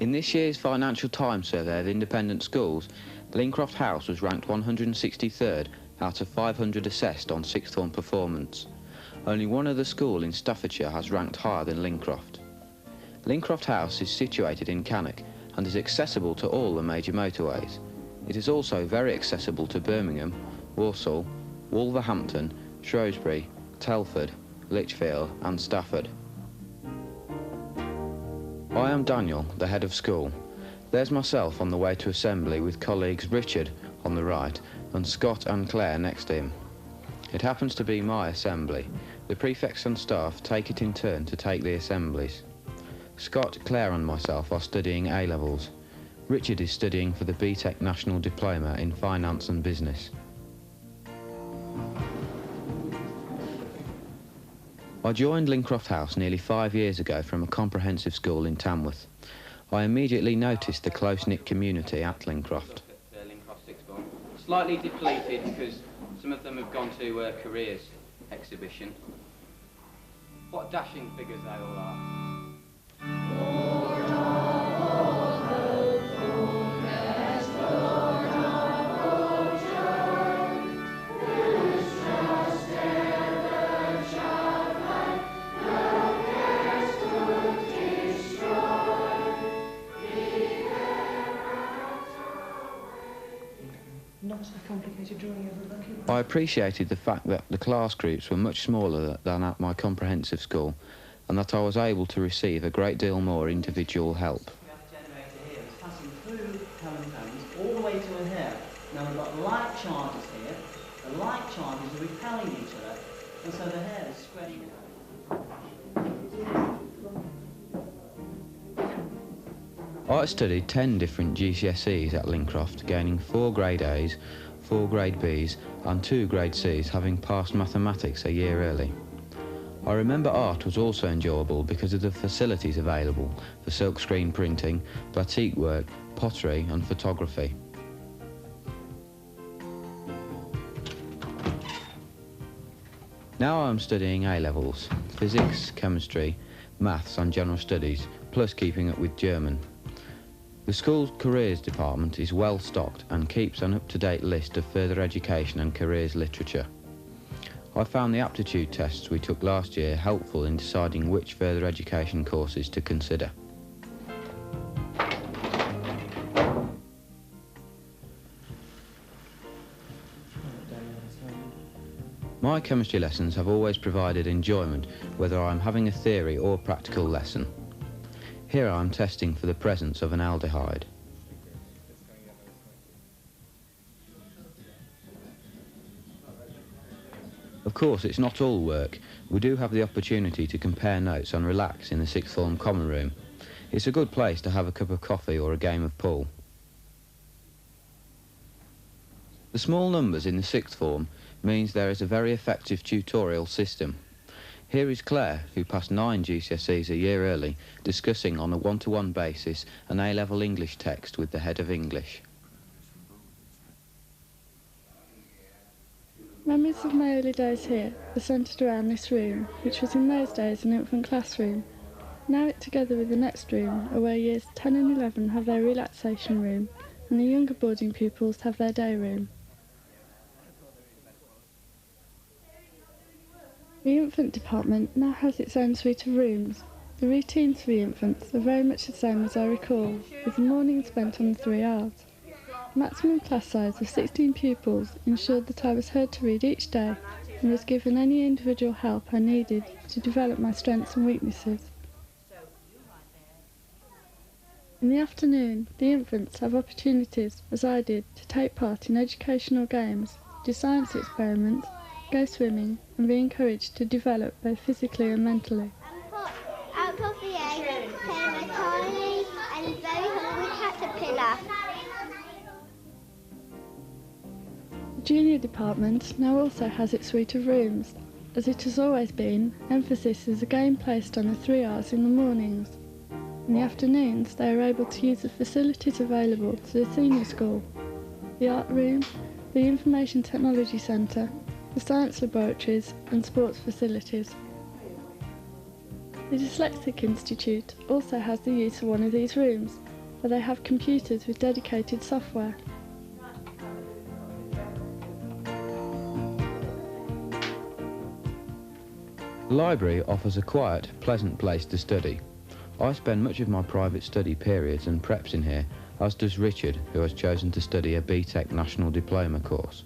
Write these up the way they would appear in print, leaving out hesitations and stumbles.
In this year's Financial Times survey of independent schools, Lyncroft House was ranked 163rd out of 500 assessed on sixth form performance. Only one other school in Staffordshire has ranked higher than Lyncroft. Lyncroft House is situated in Cannock and is accessible to all the major motorways. It is also very accessible to Birmingham, Walsall, Wolverhampton, Shrewsbury, Telford, Lichfield and Stafford. I am Daniel, the head of school. There's myself on the way to assembly with colleagues Richard on the right and Scott and Claire next to him. It happens to be my assembly. The prefects and staff take it in turn to take the assemblies. Scott, Claire and myself are studying A-levels. Richard is studying for the BTEC National Diploma in Finance and Business. I joined Lyncroft House nearly 5 years ago from a comprehensive school in Tamworth. I immediately noticed the close-knit community at Lyncroft. Lyncroft Sixth Form. Slightly depleted because some of them have gone to a careers exhibition. What dashing figures they all are. I appreciated the fact that the class groups were much smaller than at my comprehensive school and that I was able to receive a great deal more individual help. The generator here is passing through telephones all the way to in here. Now we've got light charges here. The light charges are repelling each other and so the hair is spreading out. I studied 10 different GCSEs at Lyncroft, gaining 4 grade A's, 4 grade B's and 2 grade C's, having passed mathematics a year early. I remember art was also enjoyable because of the facilities available for silkscreen printing, batik work, pottery and photography. Now I am studying A-levels, physics, chemistry, maths and general studies, plus keeping up with German. The school's careers department is well stocked and keeps an up-to-date list of further education and careers literature. I found the aptitude tests we took last year helpful in deciding which further education courses to consider. My chemistry lessons have always provided enjoyment, whether I am having a theory or practical lesson. Here I am testing for the presence of an aldehyde. Of course, it's not all work. We do have the opportunity to compare notes and relax in the sixth form common room. It's a good place to have a cup of coffee or a game of pool. The small numbers in the sixth form means there is a very effective tutorial system. Here is Claire, who passed 9 GCSEs a year early, discussing on a one-to-one basis an A-level English text with the head of English. Memories of my early days here are centred around this room, which was in those days an infant classroom. Now it, together with the next room, are where years 10 and 11 have their relaxation room, and the younger boarding pupils have their day room. The infant department now has its own suite of rooms. The routines for the infants are very much the same as I recall, with the morning spent on the 3 R's. Maximum class size of 16 pupils ensured that I was heard to read each day and was given any individual help I needed to develop my strengths and weaknesses. In the afternoon, the infants have opportunities, as I did, to take part in educational games, do science experiments, go swimming and be encouraged to develop both physically and mentally. Out of the egg came a tiny and very hungry caterpillar. The junior department now also has its suite of rooms. As it has always been, emphasis is again placed on the 3 R's in the mornings. In the afternoons, they are able to use the facilities available to the senior school, the art room, the information technology centre, the science laboratories and sports facilities. The Dyslexic Institute also has the use of one of these rooms, where they have computers with dedicated software. The library offers a quiet, pleasant place to study. I spend much of my private study periods and preps in here, as does Richard, who has chosen to study a BTEC National Diploma course.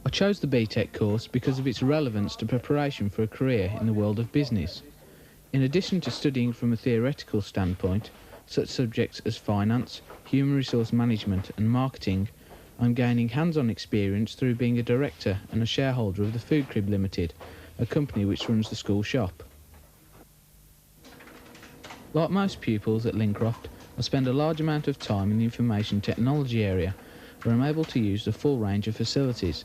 I chose the BTEC course because of its relevance to preparation for a career in the world of business. In addition to studying from a theoretical standpoint, such subjects as finance, human resource management and marketing, I'm gaining hands-on experience through being a director and a shareholder of the Food Crib Limited, a company which runs the school shop. Like most pupils at Lyncroft, I spend a large amount of time in the information technology area, where I'm able to use the full range of facilities: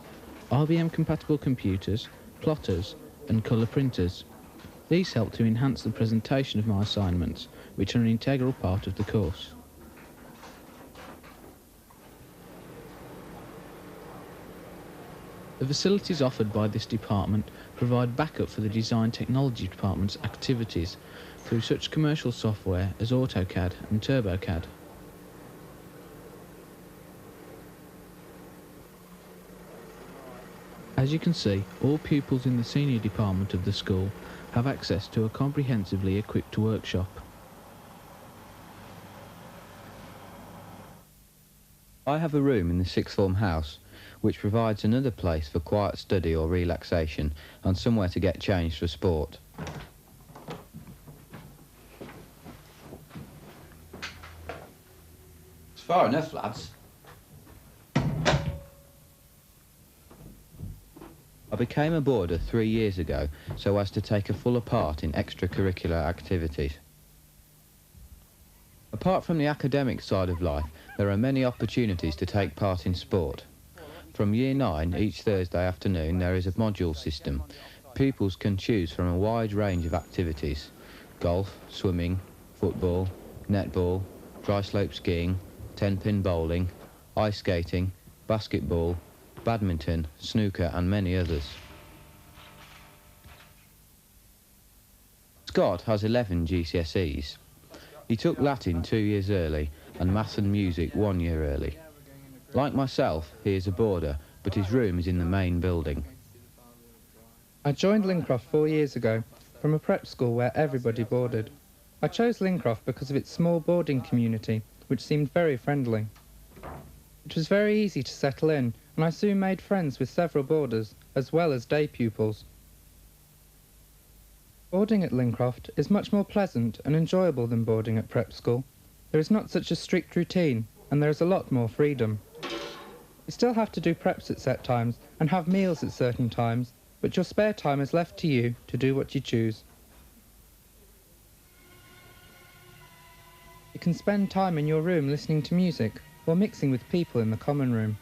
IBM-compatible computers, plotters and colour printers. These help to enhance the presentation of my assignments, which are an integral part of the course. The facilities offered by this department provide backup for the Design Technology department's activities through such commercial software as AutoCAD and TurboCAD. As you can see, all pupils in the senior department of the school have access to a comprehensively equipped workshop. I have a room in the sixth form house, which provides another place for quiet study or relaxation and somewhere to get changed for sport. It's far enough, lads. I became a boarder 3 years ago so as to take a fuller part in extracurricular activities. Apart from the academic side of life, there are many opportunities to take part in sport. From Year 9, each Thursday afternoon there is a module system. Pupils can choose from a wide range of activities: golf, swimming, football, netball, dry slope skiing, 10-pin bowling, ice skating, basketball, badminton, snooker and many others. Scott has 11 GCSEs. He took Latin 2 years early and Maths and Music 1 year early. Like myself, he is a boarder, but his room is in the main building. I joined Lyncroft 4 years ago from a prep school where everybody boarded. I chose Lyncroft because of its small boarding community, which seemed very friendly. It was very easy to settle in, and I soon made friends with several boarders, as well as day pupils. Boarding at Lyncroft is much more pleasant and enjoyable than boarding at prep school. There is not such a strict routine, and there is a lot more freedom. You still have to do preps at set times and have meals at certain times, but your spare time is left to you to do what you choose. You can spend time in your room listening to music or mixing with people in the common room.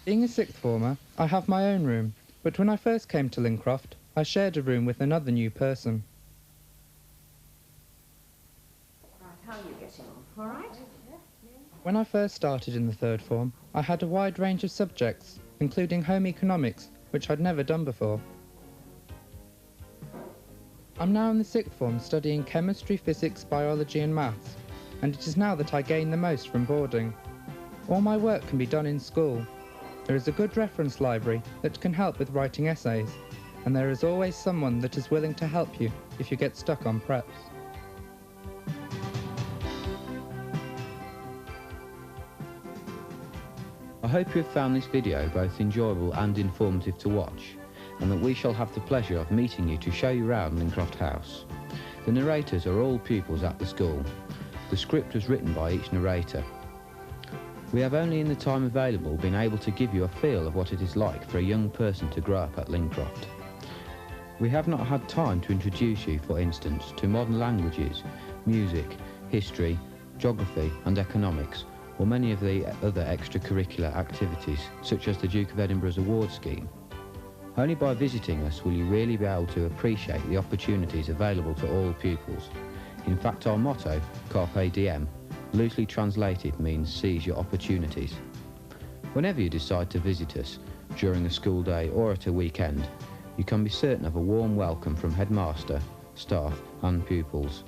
Being a sixth former, I have my own room, but when I first came to Lyncroft, I shared a room with another new person. Right, how are you getting on? All right? When I first started in the third form, I had a wide range of subjects, including home economics, which I'd never done before. I'm now in the sixth form studying chemistry, physics, biology and maths, and it is now that I gain the most from boarding. All my work can be done in school. There is a good reference library that can help with writing essays, and there is always someone that is willing to help you if you get stuck on preps. I hope you have found this video both enjoyable and informative to watch, and that we shall have the pleasure of meeting you to show you around Lyncroft House. The narrators are all pupils at the school. The script was written by each narrator. We have only in the time available been able to give you a feel of what it is like for a young person to grow up at Lyncroft. We have not had time to introduce you, for instance, to modern languages, music, history, geography and economics, or many of the other extracurricular activities, such as the Duke of Edinburgh's award scheme. Only by visiting us will you really be able to appreciate the opportunities available to all pupils. In fact, our motto, Carpe Diem, loosely translated means seize your opportunities. Whenever you decide to visit us, during a school day or at a weekend, you can be certain of a warm welcome from headmaster, staff and pupils.